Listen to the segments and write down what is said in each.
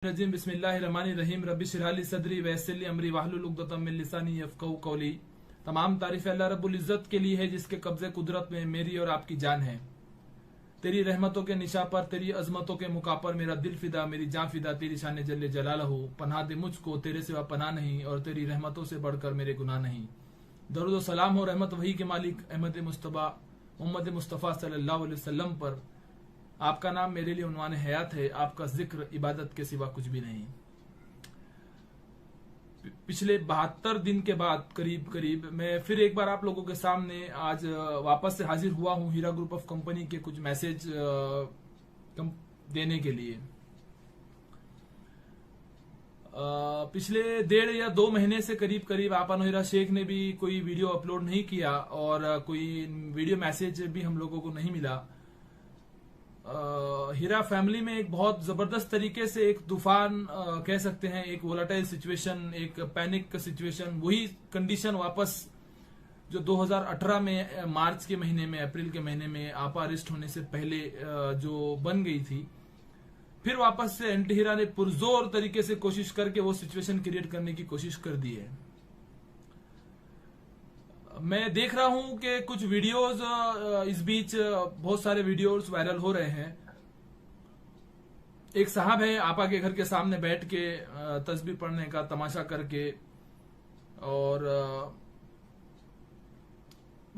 रजीम बिस्मिल्लाहिर्रहमानिर्रहीम रब्बि इश्रह ली सदरी वयस्सिर ली अमरी वाहलुल उक़दतम मिन लिसानी यफ़क़हू क़ौली। तमाम तारीफ़ अल्लाह रब्बुल इज़्ज़त के लिए है जिसके कब्ज़े कुदरत में मेरी और आपकी जान है। तेरी रहमतों के निशा पर, तेरी अजमतों के मुका पर मेरा दिल फिदा, मेरी जान फिदा तेरी शान जल्ले जलालहू। पनाह दे मुझको, तेरे सिवा पनाह नहीं और तेरी रहमतों से बढ़कर मेरे गुनाह नहीं। दरूद व सलाम हो रहमत वही के मालिक अहमद मुस्तफ़ा मोहम्मद मुस्तफ़ा सल्लल्लाहु अलैहि वसल्लम पर। आपका नाम मेरे लिए उन्वान हयात है, आपका जिक्र इबादत के सिवा कुछ भी नहीं। पिछले 72 दिन के बाद करीब मैं फिर एक बार आप लोगों के सामने आज वापस से हाजिर हुआ हूं हीरा ग्रुप ऑफ कंपनी के कुछ मैसेज देने के लिए। पिछले 1.5 या 2 महीने से करीब आपा हीरा शेख ने भी कोई वीडियो अपलोड नहीं किया और कोई वीडियो मैसेज भी हम लोगों को नहीं मिला। हीरा फैमिली में एक बहुत जबरदस्त तरीके से एक तूफान कह सकते हैं, एक वोलाटाइल सिचुएशन, एक पैनिक सिचुएशन, वही कंडीशन वापस जो 2018 में मार्च के महीने में, अप्रैल के महीने में आपा अरेस्ट होने से पहले जो बन गई थी, फिर वापस से एंटी हीरा ने पुरजोर तरीके से कोशिश करके वो सिचुएशन क्रिएट करने की कोशिश कर दी है। मैं देख रहा हूं कि कुछ वीडियोस इस बीच बहुत सारे वीडियोस वायरल हो रहे हैं। एक साहब है आपा के घर के सामने बैठ के तस्बीह पढ़ने का तमाशा करके, और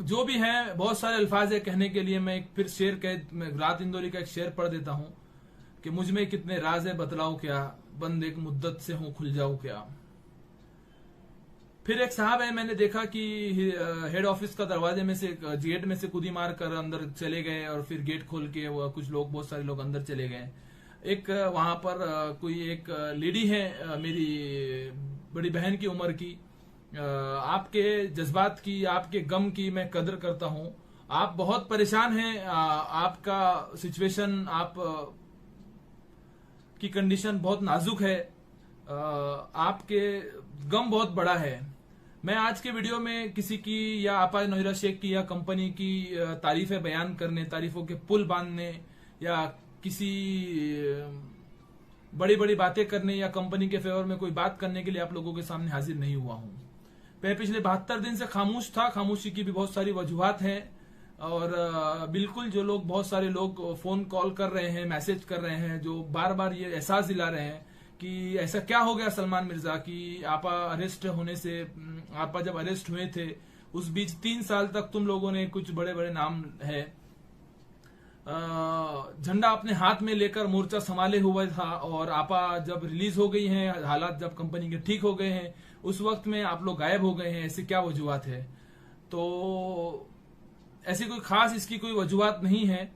जो भी है बहुत सारे अल्फाज है कहने के लिए। मैं एक फिर शेर रात इंदौरी का एक शेर पढ़ देता हूं कि मुझ में कितने राज है बतलाओ क्या, बंद एक मुद्दत से हूं खुल जाऊं क्या। फिर एक साहब है, मैंने देखा कि हेड ऑफिस का दरवाजे में से गेट में से कुदी मार कर अंदर चले गए और फिर गेट खोल के वो कुछ लोग, बहुत सारे लोग अंदर चले गए। एक वहां पर कोई एक लेडी है, मेरी बड़ी बहन की उम्र की। आपके जज्बात की, आपके गम की मैं कदर करता हूं। आप बहुत परेशान हैं, आपका सिचुएशन, आप की कंडीशन बहुत नाजुक है, आपके गम बहुत बड़ा है। मैं आज के वीडियो में किसी की या आपा हीरा शेख की या कंपनी की तारीफें बयान करने, तारीफों के पुल बांधने या किसी बड़ी बड़ी बातें करने या कंपनी के फेवर में कोई बात करने के लिए आप लोगों के सामने हाजिर नहीं हुआ हूं। मैं पिछले 72 दिन से खामोश था। खामोशी की भी बहुत सारी वजूहात हैं और बिल्कुल जो लोग, बहुत सारे लोग फोन कॉल कर रहे हैं, मैसेज कर रहे हैं, जो बार बार ये एहसास दिला रहे हैं कि ऐसा क्या हो गया सलमान मिर्जा की आपा अरेस्ट होने से, आपा जब अरेस्ट हुए थे उस बीच 3 साल तक तुम लोगों ने कुछ बड़े बड़े नाम है, झंडा अपने हाथ में लेकर मोर्चा संभाले हुआ था, और आपा जब रिलीज हो गई हैं, हालात जब कंपनी के ठीक हो गए हैं, उस वक्त में आप लोग गायब हो गए हैं। ऐसी क्या वजूहत है? तो ऐसी कोई खास इसकी कोई वजूहत नहीं है।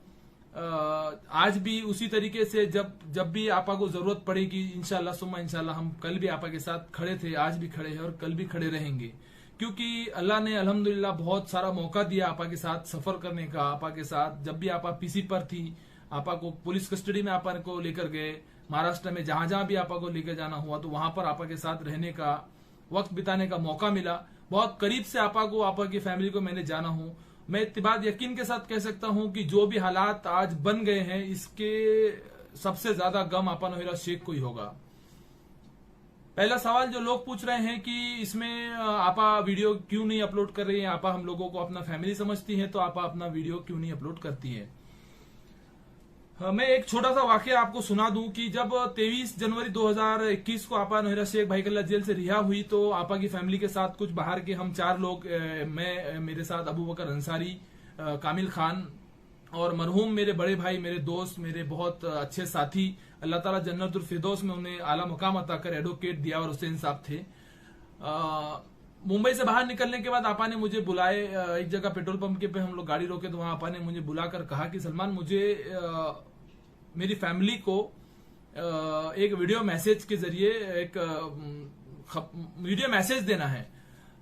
आज भी उसी तरीके से जब भी आपा को जरूरत पड़ेगी, इंशाल्लाह सुम्मा इंशाल्लाह, हम कल भी आपा के साथ खड़े थे, आज भी खड़े हैं और कल भी खड़े रहेंगे, क्योंकि अल्लाह ने अल्हम्दुलिल्लाह बहुत सारा मौका दिया आपा के साथ सफर करने का। आपा के साथ जब भी आपा पीसी पर थी, आपा को पुलिस कस्टडी में आपा को लेकर गए, महाराष्ट्र में जहां जहां भी आपा को लेकर जाना हुआ तो वहां पर आपा के साथ रहने का, वक्त बिताने का मौका मिला। बहुत करीब से आपा को, आपा की फैमिली को मैंने जाना हूं। मैं इत्तेबाद यकीन के साथ कह सकता हूं कि जो भी हालात आज बन गए हैं, इसके सबसे ज्यादा गम आपा हीरा शेख को ही होगा। पहला सवाल जो लोग पूछ रहे हैं कि इसमें आपा वीडियो क्यों नहीं अपलोड कर रही है, आपा हम लोगों को अपना फैमिली समझती है तो आपा अपना वीडियो क्यों नहीं अपलोड करती है। मैं एक छोटा सा वाकया आपको सुना दूं कि जब 23 जनवरी 2021 को आपा हीरा शेख भाई कल्ला जेल से रिहा हुई तो आपा की फैमिली के साथ कुछ बाहर के हम 4 लोग, मैं, मेरे साथ अबू बकर अंसारी, कामिल खान और मरहूम मेरे बड़े भाई, मेरे दोस्त, मेरे बहुत अच्छे साथी, अल्लाह ताला जन्नतुल फिरदौस में उन्हें आला मुकाम अता कर, एडवोकेट दियावर हुसैन साहब थे। मुंबई से बाहर निकलने के बाद आपा ने मुझे बुलाए एक जगह पेट्रोल पंप के पे, हम लोग गाड़ी रोके तो वहां आपा ने मुझे बुलाकर कहा कि सलमान, मुझे मेरी फैमिली को एक वीडियो मैसेज के जरिए एक वीडियो मैसेज देना है।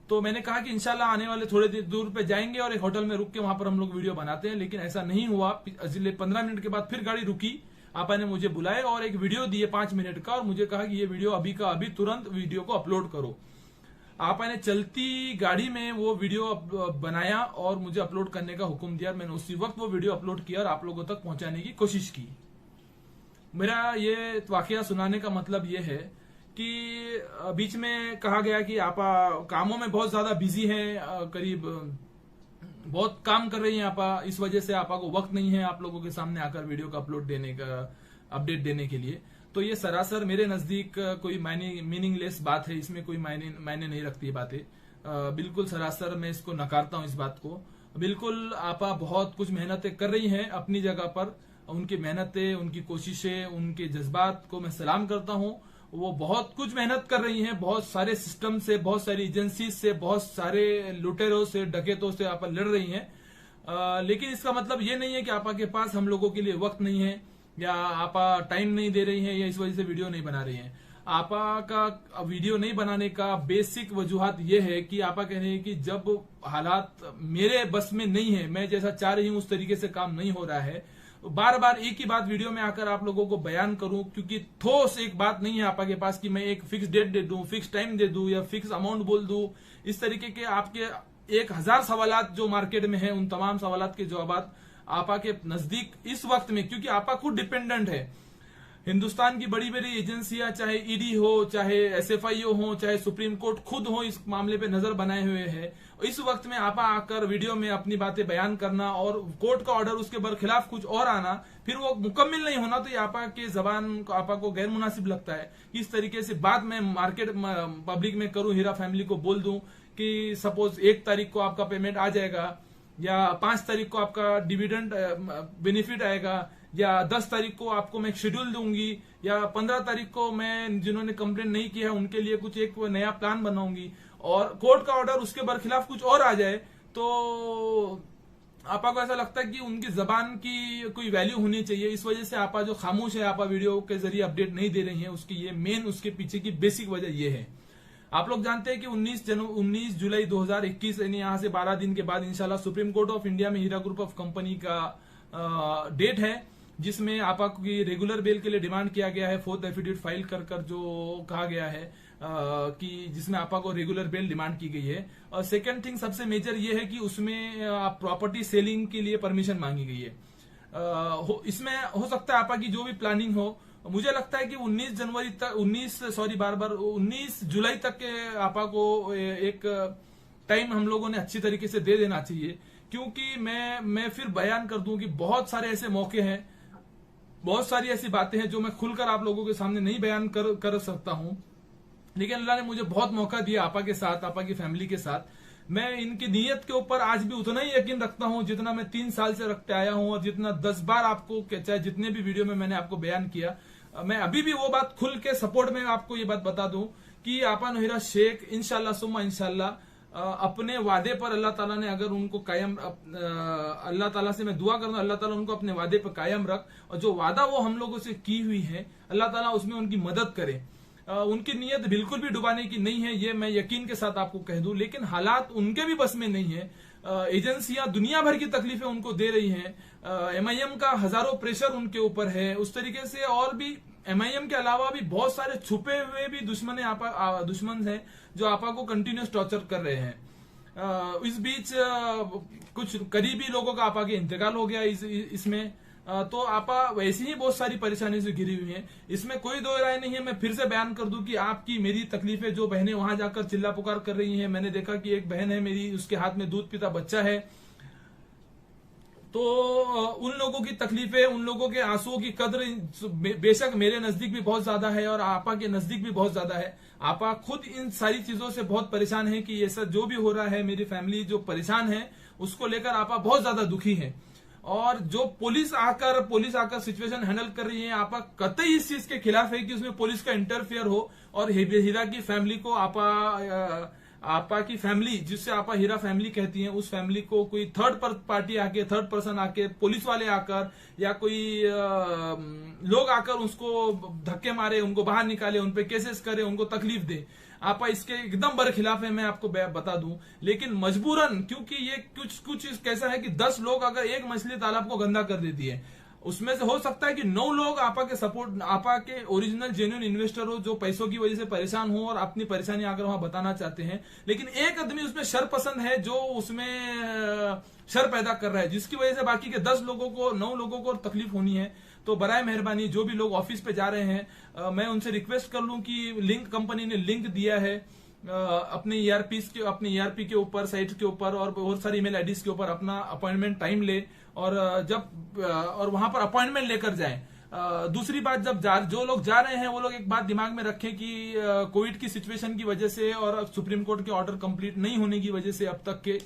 तो मैंने कहा कि इंशाल्लाह आने वाले थोड़े दूर पे जाएंगे और एक होटल में रुक के वहां पर हम लोग वीडियो बनाते हैं, लेकिन ऐसा नहीं हुआ। अगले 15 मिनट के बाद फिर गाड़ी रुकी, आपा ने मुझे बुलाए और एक वीडियो दिए 5 मिनट का, और मुझे कहा कि ये वीडियो अभी का अभी तुरंत वीडियो को अपलोड करो। आपा ने चलती गाड़ी में वो वीडियो बनाया और मुझे अपलोड करने का हुक्म दिया। मैंने उसी वक्त वो वीडियो अपलोड किया और आप लोगों तक पहुंचाने की कोशिश की। मेरा ये वाकया सुनाने का मतलब ये है कि बीच में कहा गया कि आप कामों में बहुत ज्यादा बिजी हैं, करीब बहुत काम कर रही हैं आप, इस वजह से आपा को वक्त नहीं है आप लोगों के सामने आकर वीडियो का अपलोड देने का, अपडेट देने के लिए। तो ये सरासर मेरे नजदीक कोई मीनिंगलेस बात है, इसमें कोई मायने नहीं रखती बातें। बिल्कुल सरासर मैं इसको नकारता हूं इस बात को। बिल्कुल आपा बहुत कुछ मेहनतें कर रही हैं अपनी जगह पर, उनकी मेहनतें, उनकी कोशिशें, उनके जज्बात को मैं सलाम करता हूं। वो बहुत कुछ मेहनत कर रही हैं, बहुत सारे सिस्टम से, बहुत सारी एजेंसी से, बहुत सारे लुटेरों से, डकैतों से आपा लड़ रही हैं। लेकिन इसका मतलब ये नहीं है कि आपा के पास हम लोगों के लिए वक्त नहीं है, या आपा टाइम नहीं दे रही हैं, या इस वजह से वीडियो नहीं बना रही हैं। आपा का वीडियो नहीं बनाने का बेसिक वजूहत यह है कि आपा कह रहे हैं कि जब हालात मेरे बस में नहीं है, मैं जैसा चाह रही हूं उस तरीके से काम नहीं हो रहा है, बार बार एक ही बात वीडियो में आकर आप लोगों को बयान करूं, क्योंकि ठोस एक बात नहीं है आपा के पास कि मैं एक फिक्स डेट दे दूं, फिक्स टाइम दे दूं, या फिक्स अमाउंट बोल दूं। इस तरीके के आपके 1000 सवालात जो मार्केट में है, उन तमाम सवालात के जवाब आपा के नजदीक इस वक्त में, क्योंकि आपा खुद डिपेंडेंट है। हिंदुस्तान की बड़ी बड़ी एजेंसियां, चाहे ईडी हो, चाहे एसएफआईओ हो, चाहे सुप्रीम कोर्ट खुद हो, इस मामले पे नजर बनाए हुए है। इस वक्त में आपा आकर वीडियो में अपनी बातें बयान करना और कोर्ट का ऑर्डर उसके बरखिलाफ कुछ और आना, फिर वो मुकम्मिल नहीं होना, तो ये आपा के जबान को, आपा को गैर मुनासिब लगता है। इस तरीके से बात मैं मार्केट पब्लिक में करूं, हीरा फैमिली को बोल दूं कि सपोज 1 तारीख को आपका पेमेंट आ जाएगा, या 5 तारीख को आपका डिविडेंड बेनिफिट आएगा, या 10 तारीख को आपको मैं एक शेड्यूल दूंगी, या 15 तारीख को मैं जिन्होंने कंप्लेंट नहीं किया है उनके लिए कुछ एक नया प्लान बनाऊंगी, और कोर्ट का ऑर्डर उसके बरखिलाफ कुछ और आ जाए, तो आपा को ऐसा लगता है कि उनकी जबान की कोई वैल्यू होनी चाहिए। इस वजह से आपा जो खामोश है, आपा वीडियो के जरिए अपडेट नहीं दे रही है, उसकी ये मेन, उसके पीछे की बेसिक वजह ये है। आप लोग जानते हैं कि 19 जुलाई 2021 यानी यहां से 12 दिन के बाद इंशाल्लाह सुप्रीम कोर्ट ऑफ इंडिया में हीरा ग्रुप ऑफ कंपनी का डेट है, जिसमें आपा की रेगुलर बेल के लिए डिमांड किया गया है। 4th एफिडेविट फाइल कर जो कहा गया है कि जिसमें आपा को रेगुलर बेल डिमांड की गई है। और सेकंड थिंग सबसे मेजर ये है कि उसमें प्रॉपर्टी सेलिंग के लिए परमिशन मांगी गई है। इसमें हो सकता है आपा की जो भी प्लानिंग हो, मुझे लगता है कि 19 जुलाई तक के आपा को एक टाइम हम लोगों ने अच्छी तरीके से दे देना चाहिए, क्योंकि मैं फिर बयान कर दूं कि बहुत सारे ऐसे मौके हैं, बहुत सारी ऐसी बातें हैं जो मैं खुलकर आप लोगों के सामने नहीं बयान कर सकता हूं। लेकिन अल्लाह ने मुझे बहुत मौका दिया आपा के साथ, आपा की फैमिली के साथ। मैं इनकी नीयत के ऊपर आज भी उतना ही यकीन रखता हूं जितना मैं 3 साल से रखते आया हूं, और जितना 10 बार आपको, चाहे जितने भी वीडियो में मैंने आपको बयान किया, मैं अभी भी वो बात खुल के सपोर्ट में आपको ये बात बता दूं कि आपा नौहिरा शेख इंशाल्लाह सुम्मा इंशाल्लाह अपने वादे पर अल्लाह ताला ने अगर उनको कायम, अल्लाह ताला से मैं दुआ करता हूं अल्लाह ताला उनको अपने वादे पर कायम रख, और जो वादा वो हम लोगों से की हुई है अल्लाह ताला उसमें उनकी मदद करे। उनकी नीयत बिल्कुल भी डुबाने की नहीं है, ये मैं यकीन के साथ आपको कह दूं, लेकिन हालात उनके भी बस में नहीं है। एजेंसियां दुनिया भर की तकलीफें उनको दे रही हैं, एमआईएम का हजारों प्रेशर उनके ऊपर है, उस तरीके से और भी एमआईएम के अलावा भी बहुत सारे छुपे हुए भी दुश्मन हैं जो आपा को कंटिन्यूस टॉर्चर कर रहे हैं। इस बीच कुछ करीबी लोगों का आपा के इंतकाल हो गया इसमें, तो आपा वैसे ही बहुत सारी परेशानी से घिरी हुई हैं। इसमें कोई दो राय नहीं है। मैं फिर से बयान कर दूं कि आपकी मेरी तकलीफें, जो बहनें वहां जाकर चिल्ला पुकार कर रही हैं, मैंने देखा कि एक बहन है मेरी, उसके हाथ में दूध पीता बच्चा है, तो उन लोगों की तकलीफें, उन लोगों के आंसुओं की कदर बेशक मेरे नजदीक भी बहुत ज्यादा है और आपा के नजदीक भी बहुत ज्यादा है। आपा खुद इन सारी चीजों से बहुत परेशान है कि ये सब जो भी हो रहा है, मेरी फैमिली जो परेशान है उसको लेकर आपा बहुत ज्यादा दुखी है। और जो पुलिस आकर सिचुएशन हैंडल कर रही है, आपा कतई इस चीज के खिलाफ है कि उसमें पुलिस का इंटरफेयर हो और हीरा की फैमिली को, आपा की फैमिली जिससे आपा हीरा फैमिली कहती हैं, उस फैमिली को कोई थर्ड पर्सन आके, पुलिस वाले आकर या कोई लोग आकर उसको धक्के मारे, उनको बाहर निकाले, उनपे केसेस करे, उनको तकलीफ दे। आपा इसके एकदम बरखिलाफ है, मैं आपको बता दूं। लेकिन मजबूरन, क्योंकि ये कुछ कैसा है कि 10 लोग अगर एक मछली तालाब को गंदा कर देती है, उसमें से हो सकता है कि 9 लोग आपा के सपोर्ट, आपा के ओरिजिनल जेन्युइन इन्वेस्टर हो, जो पैसों की वजह से परेशान हो और अपनी परेशानी आकर वहां बताना चाहते हैं। लेकिन एक आदमी उसमें शर पसंद है जो उसमें शर पैदा कर रहा है, जिसकी वजह से बाकी के 9 लोगों को तकलीफ होनी है। तो बराए मेहरबानी जो भी लोग ऑफिस पे जा रहे हैं, मैं उनसे रिक्वेस्ट कर लूं कि लिंक, कंपनी ने लिंक दिया है अपने ईआरपी के ऊपर, साइट के ऊपर और बहुत सारी ईमेल आईडीज के ऊपर अपना अपॉइंटमेंट टाइम ले और वहां पर अपॉइंटमेंट लेकर जाएं। दूसरी बात, जो लोग जा रहे हैं वो लोग एक बात दिमाग में रखें कि कोविड की सिचुएशन की वजह से और सुप्रीम कोर्ट के ऑर्डर कंप्लीट नहीं होने की वजह से अब तक के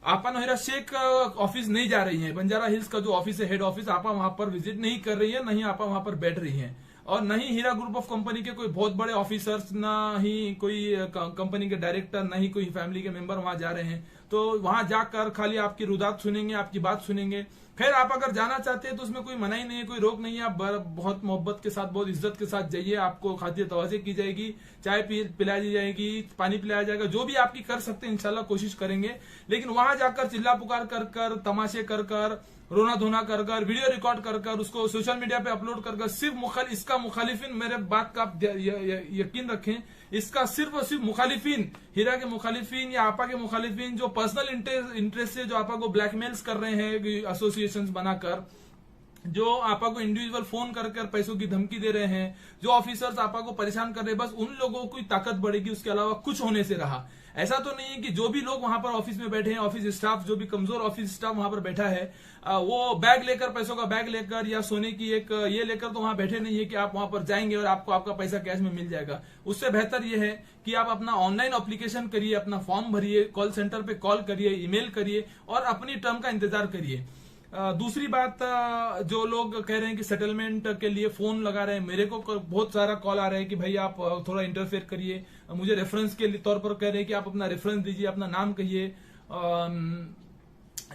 आपा नोहिरा शेख ऑफिस नहीं जा रही है। बंजारा हिल्स का जो ऑफिस है, हेड ऑफिस, आपा वहां पर विजिट नहीं कर रही है, नहीं आपा वहां पर बैठ रही है, और नहीं हीरा ग्रुप ऑफ कंपनी के कोई बहुत बड़े ऑफिसर्स, ना ही कोई कंपनी के डायरेक्टर, ना ही कोई फैमिली के मेंबर वहां जा रहे हैं। तो वहां जाकर खाली आपकी रुदात सुनेंगे, आपकी बात सुनेंगे। खैर, आप अगर जाना चाहते हैं तो उसमें कोई मनाही नहीं है, कोई रोक नहीं है। आप बहुत मोहब्बत के साथ, बहुत इज्जत के साथ जाइए, आपको खातिर तवाज़े की जाएगी, चाय पिलाई जाएगी, पानी पिलाया जाएगा, जो भी आपकी कर सकते हैं इंशाल्लाह कोशिश करेंगे। लेकिन वहां जाकर चिल्ला पुकार कर तमाशे कर रोना धोना कर वीडियो रिकॉर्ड कर उसको सोशल मीडिया पे अपलोड कर सिर्फ इसका मुखालिफिन, मेरे बात का आप यकीन रखें, इसका सिर्फ और सिर्फ मुखालिफिन, हीरा के मुखालिफिन या आपा के मुखालिफिन जो पर्सनल इंटरेस्ट से जो आपा को ब्लैकमेल्स कर रहे हैं एसोसिएशंस बनाकर, जो आपा को इंडिविजुअल फोन कर पैसों की धमकी दे रहे हैं, जो ऑफिसर्स आपा को परेशान कर रहे हैं, बस उन लोगों की ताकत बढ़ेगी, उसके अलावा कुछ होने से रहा। ऐसा तो नहीं है कि जो भी लोग वहां पर ऑफिस में बैठे हैं, ऑफिस स्टाफ, जो भी कमजोर ऑफिस स्टाफ वहां पर बैठा है, वो बैग लेकर, पैसों का बैग लेकर या सोने की एक ये लेकर तो वहां बैठे नहीं है कि आप वहां पर जाएंगे और आपको आपका पैसा कैश में मिल जाएगा। उससे बेहतर यह है कि आप अपना ऑनलाइन एप्लीकेशन करिए, अपना फॉर्म भरिए, कॉल सेंटर पे कॉल करिए, ईमेल करिए और अपनी टर्म का इंतजार करिए। दूसरी बात, जो लोग कह रहे हैं कि सेटलमेंट के लिए फोन लगा रहे हैं, मेरे को बहुत सारा कॉल आ रहा है कि भाई आप थोड़ा इंटरफेयर करिए, मुझे रेफरेंस के तौर पर कह रहे हैं कि आप अपना रेफरेंस दीजिए, अपना नाम कहिए।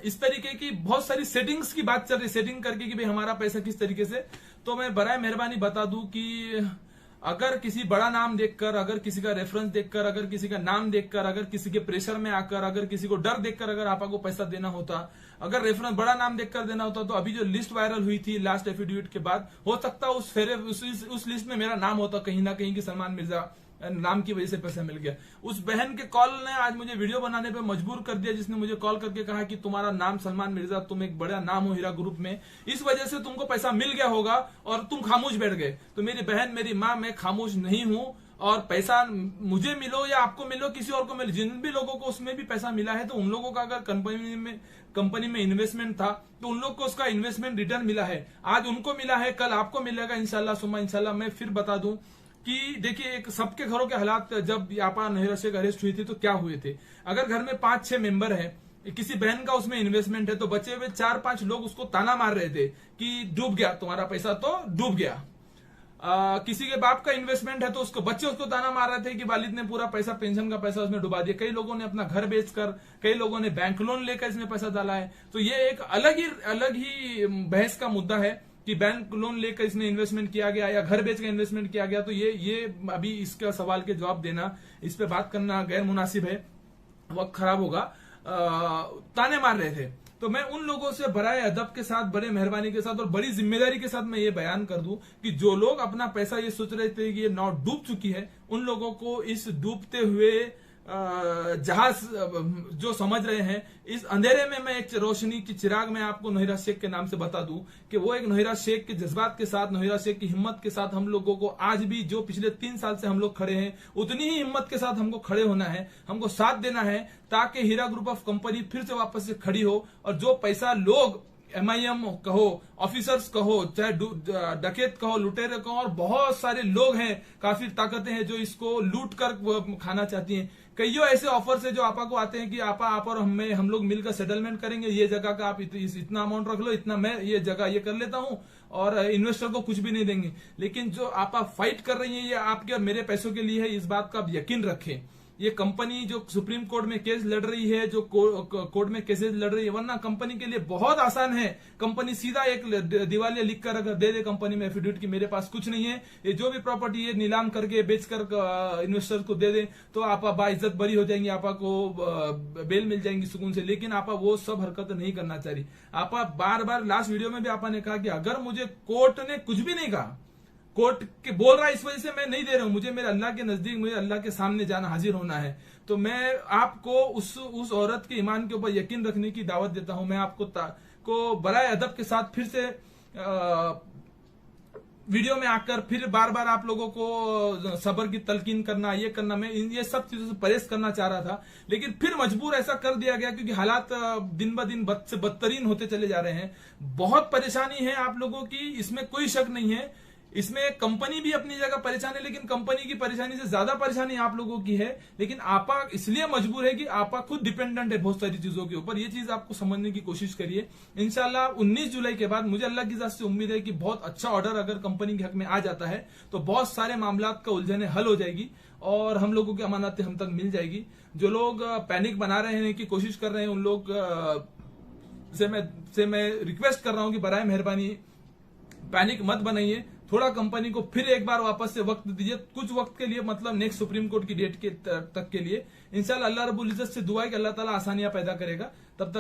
इस तरीके की बहुत सारी सेटिंग्स की बात चल रही है, सेटिंग करके कि भाई हमारा पैसा किस तरीके से। तो मैं बराए मेहरबानी बता दूं कि अगर किसी बड़ा नाम देखकर, अगर किसी का रेफरेंस देखकर, अगर किसी का नाम देखकर, अगर किसी के प्रेशर में आकर, अगर किसी को डर देखकर अगर आपको पैसा देना होता, अगर रेफरेंस बड़ा नाम देखकर देना होता, तो अभी जो लिस्ट वायरल हुई थी लास्ट एफिडेविट के बाद, हो सकता उस लिस्ट में मेरा नाम होता कहीं ना कहीं कि सलमान मिर्जा नाम की वजह से पैसा मिल गया। उस बहन के कॉल ने आज मुझे वीडियो बनाने पे मजबूर कर दिया, जिसने मुझे कॉल करके कहा कि तुम्हारा नाम सलमान मिर्जा, तुम एक बड़ा नाम हो हीरा ग्रुप में, इस वजह से तुमको पैसा मिल गया होगा और तुम खामोश बैठ गए। तो मेरी बहन, मेरी माँ, मैं खामोश नहीं हूं, और पैसा मुझे मिलो या आपको मिलो, किसी और को मिलो, जिन भी लोगों को उसमें भी पैसा मिला है, तो उन लोगों का अगर कंपनी में इन्वेस्टमेंट था तो उन लोग को उसका इन्वेस्टमेंट रिटर्न मिला है। आज उनको मिला है, कल आपको मिलेगा इंशाल्लाह सुम्मा इंशाल्लाह। मैं फिर बता दूं कि देखिए, एक सबके घरों के हालात, जब आपा नोहिरा शेख अरेस्ट हुई थी तो क्या हुए थे। अगर घर में 5-6 मेंबर है, किसी बहन का उसमें इन्वेस्टमेंट है, तो बचे हुए 4-5 लोग उसको ताना मार रहे थे कि डूब गया तुम्हारा पैसा, तो डूब गया। किसी के बाप का इन्वेस्टमेंट है तो उसको बच्चे उसको ताना मार रहे थे कि वालिद ने पूरा पैसा, पेंशन का पैसा उसमें डुबा दिया। कई लोगों ने अपना घर बेचकर, कई लोगों ने बैंक लोन लेकर इसमें पैसा डाला है। तो ये एक अलग ही बहस का मुद्दा है कि बैंक लोन लेकर इसमें इन्वेस्टमेंट किया गया या घर बेच कर इन्वेस्टमेंट किया गया। तो ये अभी इसका सवाल के जवाब देना, इस पे बात करना गैर मुनासिब है, वक्त खराब होगा। ताने मार रहे थे, तो मैं उन लोगों से बड़े अदब के साथ, बड़े मेहरबानी के साथ और बड़ी जिम्मेदारी के साथ मैं ये बयान कर दूं कि जो लोग अपना पैसा ये सोच रहे थे कि ये नाव डूब चुकी है, उन लोगों को इस डूबते हुए जहाज जो समझ रहे हैं, इस अंधेरे में मैं एक रोशनी की चिराग में आपको नोहिरा शेख के नाम से बता दूं कि वो एक नोहिरा शेख के जज्बात के साथ, नोहिरा शेख की हिम्मत के साथ हम लोगों को आज भी, जो पिछले 3 साल से हम लोग खड़े हैं, उतनी ही हिम्मत के साथ हमको खड़े होना है, हमको साथ देना है, ताकि हीरा ग्रुप ऑफ कंपनी फिर से वापस से खड़ी हो। और जो पैसा लोग MIM कहो, ऑफिसर्स कहो, चाहे डकैत कहो, लुटेरे कहो, और बहुत सारे लोग हैं, काफी ताकतें हैं जो इसको लूट कर खाना चाहती हैं। कईयों ऐसे ऑफर्स है जो आपा को आते हैं कि आप और हम लोग मिलकर सेटलमेंट करेंगे, ये जगह का आप इतना अमाउंट रख लो, इतना मैं ये जगह ये कर लेता हूं, और इन्वेस्टर को कुछ भी नहीं देंगे। लेकिन जो आपा फाइट कर रही है, ये आपके और मेरे पैसों के लिए है, इस बात का आप यकीन रखें। ये कंपनी जो सुप्रीम कोर्ट में केस लड़ रही है, जो कोर्ट में केसेस लड़ रही है, वरना कंपनी के लिए बहुत आसान है। कंपनी सीधा एक दिवालिया लिख कर अगर दे दे कंपनी में एफिडेविट कि मेरे पास कुछ नहीं है, ये जो भी प्रॉपर्टी है नीलाम करके बेचकर इन्वेस्टर को दे दे, तो आप बाइज्जत बरी हो जाएंगे, आपा को बेल मिल जाएंगी सुकून से। लेकिन आपा वो सब हरकत नहीं करना चाह रही। आपा बार बार लास्ट वीडियो में भी आपा ने कहा कि अगर मुझे कोर्ट ने कुछ भी नहीं कहा, कोर्ट के बोल रहा है इस वजह से मैं नहीं दे रहा हूं, मुझे मेरे अल्लाह के नजदीक, मुझे अल्लाह के सामने जाना, हाजिर होना है, तो मैं आपको उस औरत के ईमान के ऊपर यकीन रखने की दावत देता हूं। मैं आपको को बड़े अदब के साथ फिर से वीडियो में आकर फिर बार बार आप लोगों को सब्र की तलकीन करना, ये करना, मैं ये सब चीजों से परहेज करना चाह रहा था, लेकिन फिर मजबूर ऐसा कर दिया गया क्योंकि हालात दिन ब दिन बद से बदतरीन होते चले जा रहे हैं। बहुत परेशानी है आप लोगों की, इसमें कोई शक नहीं है। इसमें कंपनी भी अपनी जगह परेशान है, लेकिन कंपनी की परेशानी से ज्यादा परेशानी आप लोगों की है। लेकिन आपा इसलिए मजबूर है कि आपा खुद डिपेंडेंट है बहुत सारी चीजों के ऊपर। ये चीज आपको समझने की कोशिश करिए। इंशाल्लाह 19 जुलाई के बाद मुझे अल्लाह की जात से उम्मीद है कि बहुत अच्छा ऑर्डर अगर कंपनी के हक में आ जाता है तो बहुत सारे मामलात का उलझने हल हो जाएगी और हम लोगों की अमानतें हम तक मिल जाएगी। जो लोग पैनिक बना रहे हैं, की कोशिश कर रहे हैं, उन लोग से मैं रिक्वेस्ट कर रहा हूं कि बराए मेहरबानी पैनिक मत बनाइए। थोड़ा कंपनी को फिर एक बार वापस से वक्त दीजिए, कुछ वक्त के लिए, मतलब नेक्स्ट सुप्रीम कोर्ट की डेट के तक के लिए। इंशाल्लाह अल्लाह रब्बुल इज्जत से दुआ है कि अल्लाह ताला आसानियां पैदा करेगा। तब तक